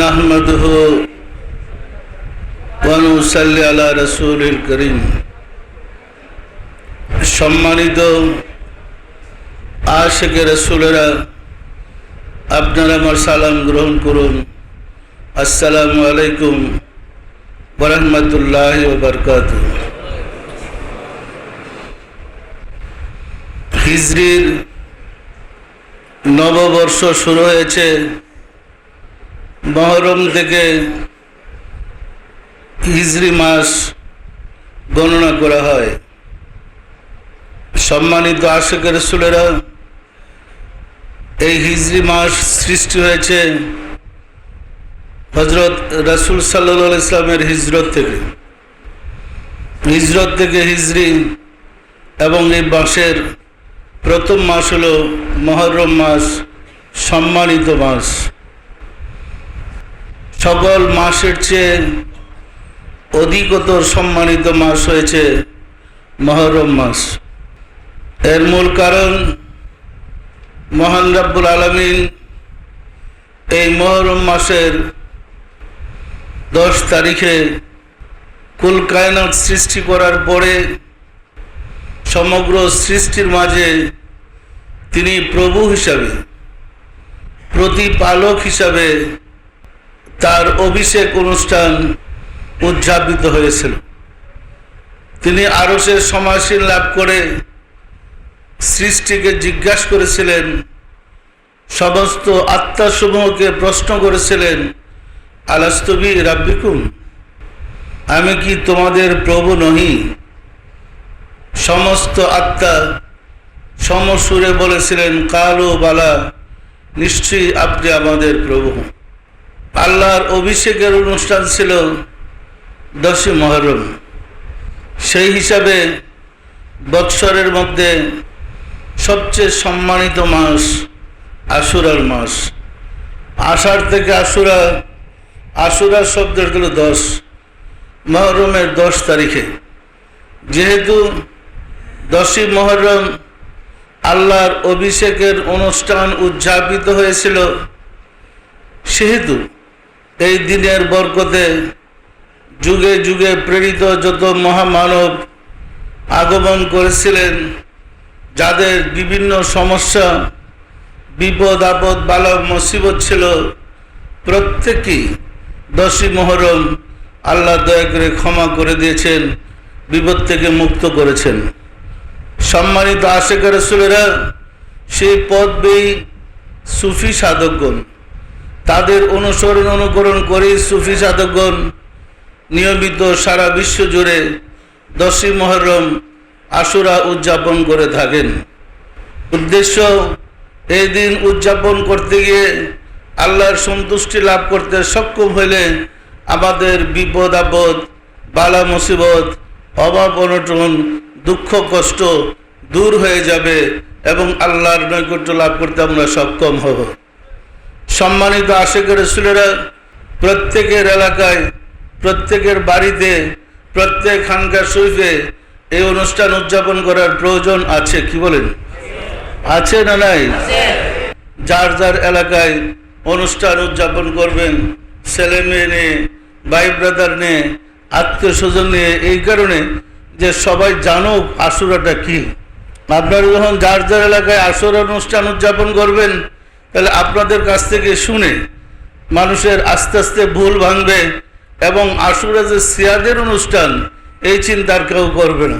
নাহমাদুহু ওয়া নুসাল্লি আলা রাসূলিল কারীম। সম্মানিত আশিকে রাসূলেরা, আপনারা আমার সালাম গ্রহণ করুন। আসসালামু আলাইকুম ওয়া রাহমাতুল্লাহি ওয়া বারাকাতুহু। হিজরির নববর্ষ শুরু হয়েছে। মুহররম থেকে হিজরি মাস গণনা করা হয়। সম্মানিত আশিকে রাসূলেরা, এই হিজরি মাস সৃষ্টি হয়েছে হযরত রাসূল সাল্লাল্লাহু আলাইহি ওয়াসাল্লামের হিজরত থেকে হিজরি, এবং এই মাসের প্রথম মাস হলো মুহররম মাস, সম্মানিত মাস। সকল মাসের চেয়ে অধিকতর সম্মানিত মাস হয়েছে মুহররম মাস। এর মূল কারণ, মহান রব্বুল আলামিন এই মুহররম মাসের 10 তারিখে কুল কায়নাত সৃষ্টি করার পরে সমগ্র সৃষ্টির মাঝে তিনি প্রভু হিসাবে, প্রতিপালক হিসাবে তার অভিষেক অনুষ্ঠান উদযাপিত হয়েছিল। তিনি আরশের সমাসীন লাভ করে সৃষ্টিকে জিজ্ঞাসা করেছিলেন, সমস্ত আত্মাসমূহকে প্রশ্ন করেছিলেন, আলাস্তু বি রাব্বিকুম, আমি কি তোমাদের প্রভু নহি? সমস্ত আত্মা সমসুরে বলেছিলেন, কালু বালা, নিশ্চয়ই আপনি আমাদের প্রভু। আল্লাহর অভিষেকের অনুষ্ঠান ছিল 10 মুহররম। সেই হিসাবে বৎসরের মধ্যে সবচেয়ে সম্মানিত মাস আশুরার মাস। আষাঢ় থেকে আশুরা, আশুরার শব্দ হল 10, মুহররমের 10 তারিখে। যেহেতু 10ই মুহররম আল্লাহর অভিষেকের অনুষ্ঠান উদযাপিত হয়েছিল, সেহেতু এই দিনের বরকতে যুগে যুগে প্রেরিত যত মহামানব আগমন করেছিলেন, যাদের বিভিন্ন সমস্যা, বিপদ আপদ, বালা মুসিবত ছিল, প্রত্যেকেই 10ই মুহররম আল্লাহ দয়া করে ক্ষমা করে দিয়েছেন, বিপদ থেকে মুক্ত করেছেন। সম্মানিত আশিকে রাসূলেরা, সেই পথ বেয়ে সুফি সাধকগণ, তাদের অনুকরণ করেই সুফি সাধকগণ নিয়মিত সারা বিশ্ব জুড়ে 10ই মুহররম আশুরা উদযাপন করে থাকেন। উদ্দেশ্য, এই দিন উদযাপন করতে গিয়ে আল্লাহর সন্তুষ্টি লাভ করতে সক্ষম হইলে আমাদের বিপদ আপদ, বালা মুসিবত, অভাব অনটন, দুঃখ কষ্ট দূর হয়ে যাবে এবং আল্লাহর নৈকট্য লাভ করতে আমরা সক্ষম হব। সম্মানিত আশিকে রাসূলেরা, প্রত্যেকের এলাকায়, প্রত্যেকের বাড়িতে, প্রত্যেক খানকা শরীফে এই অনুষ্ঠান উদযাপন করার প্রয়োজন আছে। কি বলেন, আছে না নাই? যার যার এলাকায় অনুষ্ঠান উদযাপন করবেন, ছেলে মেয়ে নিয়ে, ভাই ব্রাদার নিয়ে, আত্মীয় স্বজন নিয়ে, এই কারণে যে সবাই জানুক আশুরাটা কি। আপনারা যখন যার যার এলাকায় আশুরা অনুষ্ঠান উদযাপন করবেন, তাহলে আপনাদের কাছ থেকে শুনে মানুষের আস্তে আস্তে ভুল ভাঙবে এবং আশুরা যে সিয়াদের অনুষ্ঠান, এই চিন্তা আর কেউ করবে না।